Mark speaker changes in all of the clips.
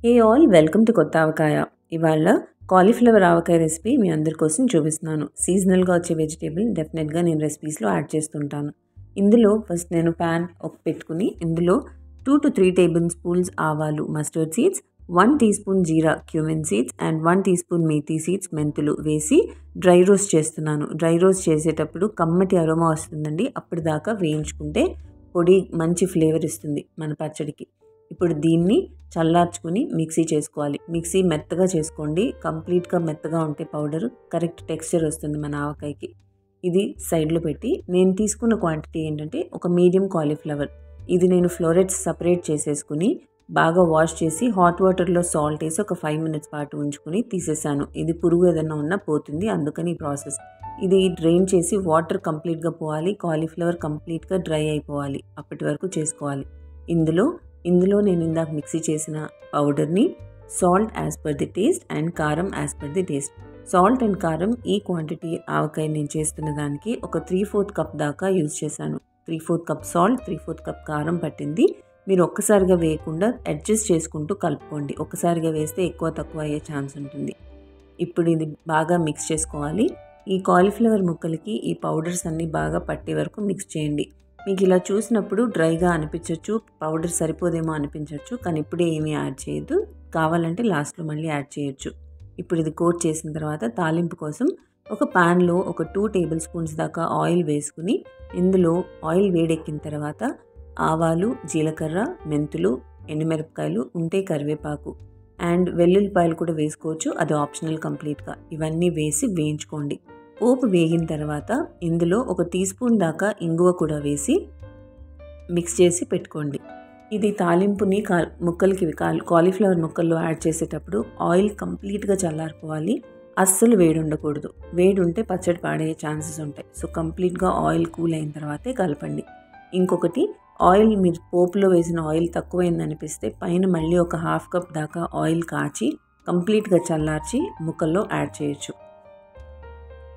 Speaker 1: Hey all welcome to కొత్త ఆవకాయ. ఇవాళ cauliflower ఆవకాయ recipe మీ అందరి కోసం చూపిస్తున్నాను. సీజనల్గా వచ్చే వెజిటేబుల్ డెఫినెట్గా నేను రెసిపీస్లో యాడ్ చేస్తుంటాను. ఇందులో ఫస్ట్ నేను ప్యాన్ పెట్టుకుని ఇందులో 2 to 3 టేబుల్ స్పూన్స్ ఆవాలు mustard seeds, 1 teaspoon jeera cumin seeds and 1 teaspoon methi seeds మెంతులు వేసి డ్రై రోస్ట్ చేస్తున్నాను. డ్రై రోస్ట్ చేసేటప్పుడు కమ్మటి అరోమా వస్తుందండి. అప్పటిదాకా వేయించుకుంటే పొడి మంచి ఫ్లేవర్ ఇస్తుంది మన పచ్చడికి. ఇప్పుడు దీన్ని చల్లార్చుకుని మిక్సీ చేసుకోవాలి. మిక్సీ మెత్తగా చేసుకోండి. కంప్లీట్గా మెత్తగా ఉంటే పౌడర్ కరెక్ట్ టెక్స్చర్ వస్తుంది మన ఆవకాయకి. ఇది సైడ్లో పెట్టి నేను తీసుకున్న క్వాంటిటీ ఏంటంటే ఒక మీడియం కాలీఫ్లవర్. ఇది నేను ఫ్లోరెట్స్ సపరేట్ చేసేసుకుని బాగా వాష్ చేసి హాట్ వాటర్లో సాల్ట్ వేసి ఒక 5 minutes పాటు ఉంచుకుని తీసేసాను. ఇది పురుగు ఏదైనా ఉన్నా పోతుంది, అందుకని ఈ ప్రాసెస్. ఇది డ్రైన్ చేసి వాటర్ కంప్లీట్గా పోవాలి, కాలీఫ్లవర్ కంప్లీట్గా డ్రై అయిపోవాలి. అప్పటి వరకు చేసుకోవాలి. ఇందులో నేను ఇందాక మిక్సీ చేసిన పౌడర్ని salt as per the taste and karam as per the taste. Salt and karam ఈ క్వాంటిటీ ఆవకాయ నేను చేస్తున్న దానికి ఒక 3/4 కప్ దాకా యూజ్ చేశాను. 3/4 కప్ సాల్ట్, 3/4 కప్ కారం పట్టింది. మీరు ఒక్కసారిగా వేయకుండా అడ్జస్ట్ చేసుకుంటూ కలుపుకోండి. ఒక్కసారిగా వేస్తే ఎక్కువ తక్కువ అయ్యే ఛాన్స్ ఉంటుంది. ఇప్పుడు ఇది బాగా మిక్స్ చేసుకోవాలి. ఈ కాలీఫ్లవర్ ముక్కలకి ఈ పౌడర్స్ అన్నీ బాగా పట్టే వరకు మిక్స్ చేయండి. మీకు ఇలా చూసినప్పుడు డ్రైగా అనిపించవచ్చు, పౌడర్ సరిపోదేమో అనిపించవచ్చు, కానీ ఇప్పుడే ఏమీ యాడ్ చేయొద్దు. కావాలంటే లాస్ట్లో మళ్ళీ యాడ్ చేయొచ్చు. ఇప్పుడు ఇది కోట్ చేసిన తర్వాత తాలింపు కోసం ఒక ప్యాన్లో ఒక 2 టేబుల్ స్పూన్స్ దాకా ఆయిల్ వేసుకుని ఇందులో ఆయిల్ వేడెక్కిన తర్వాత ఆవాలు, జీలకర్ర, మెంతులు, ఎండుమిరపకాయలు, ఉంటే కరివేపాకు అండ్ వెల్లుల్లిపాయలు కూడా వేసుకోవచ్చు. అది ఆప్షనల్ కంప్లీట్గా. ఇవన్నీ వేసి వేయించుకోండి. పోపు వేగిన తర్వాత ఇందులో ఒక టీ స్పూన్ దాకా ఇంగువ కూడా వేసి మిక్స్ చేసి పెట్టుకోండి. ఇది తాలింపుని ముక్కలకి కాలీఫ్లవర్ ముక్కల్లో యాడ్ చేసేటప్పుడు ఆయిల్ కంప్లీట్గా చల్లారిపోవాలి. అస్సలు వేడి ఉండకూడదు. వేడి ఉంటే పచ్చడి పాడయ్యే ఛాన్సెస్ ఉంటాయి. సో కంప్లీట్గా ఆయిల్ కూల్ అయిన తర్వాతే కలపండి. ఇంకొకటి, ఆయిల్ మీరు పోపులో వేసిన ఆయిల్ తక్కువైంది అనిపిస్తే పైన మళ్ళీ ఒక 1/2 కప్ దాకా ఆయిల్ కాచి కంప్లీట్గా చల్లార్చి ముక్కల్లో యాడ్ చేయొచ్చు.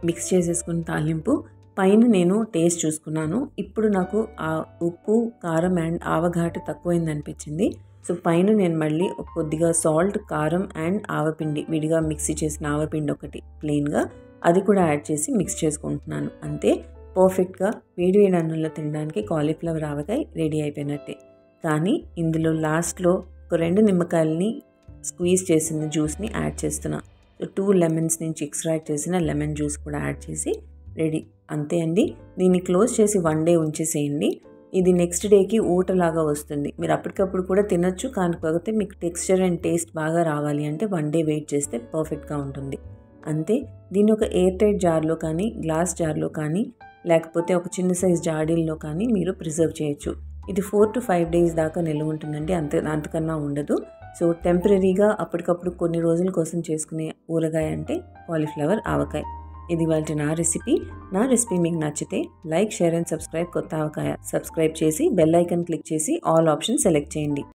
Speaker 1: మిక్స్ చేసేసుకున్న తాలింపు పైన నేను టేస్ట్ చూసుకున్నాను. ఇప్పుడు నాకు ఆ ఉప్పు, కారం అండ్ ఆవఘాటు తక్కువైంది అనిపించింది. సో పైన నేను మళ్ళీ కొద్దిగా సాల్ట్, కారం అండ్ ఆవపిండి, విడిగా మిక్సీ చేసిన ఆవపిండి ఒకటి ప్లెయిన్గా, అది కూడా యాడ్ చేసి మిక్స్ చేసుకుంటున్నాను. అంతే, పర్ఫెక్ట్గా వేడి వేడి అన్నంలో తినడానికి కాలీఫ్లవర్ ఆవకాయ రెడీ అయిపోయినట్టే. కానీ ఇందులో లాస్ట్లో ఒక 2 నిమ్మకాయలని స్క్వీజ్ చేసిన జ్యూస్ని యాడ్ చేస్తున్నా. 2 లెమన్స్ నుంచి ఎక్స్ట్రాక్ట్ చేసిన లెమన్ జ్యూస్ కూడా యాడ్ చేసి రెడీ. అంతే అండి. దీన్ని క్లోజ్ చేసి 1 day ఉంచేసేయండి. ఇది నెక్స్ట్ డేకి ఊటలాగా వస్తుంది. మీరు అప్పటికప్పుడు కూడా తినొచ్చు, కాకపోతే మీకు టెక్స్చర్ అండ్ టేస్ట్ బాగా రావాలి అంటే 1 day వెయిట్ చేస్తే పర్ఫెక్ట్గా ఉంటుంది. అంతే. దీన్ని ఒక ఎయిర్ టైట్ జార్లో కానీ, గ్లాస్ జార్లో కానీ, లేకపోతే ఒక చిన్న సైజ్ జాడీల్లో కానీ మీరు ప్రిజర్వ్ చేయొచ్చు. ఇది 4 to 5 days దాకా నిల్వ ఉంటుందండి. అంతకన్నా ఉండదు. సో టెంపరీగా అప్పటికప్పుడు కొన్ని రోజుల కోసం చేసుకునే ఊరగాయ అంటే కాలీఫ్లవర్ ఆవకాయ. ఇది వాళ్ళ నా రెసిపీ మీకు నచ్చితే లైక్, షేర్ అండ్ సబ్స్క్రైబ్ కొత్త ఆవకాయ. సబ్స్క్రైబ్ చేసి బెల్ ఐకాన్ క్లిక్ చేసి ఆల్ ఆప్షన్ సెలెక్ట్ చేయండి.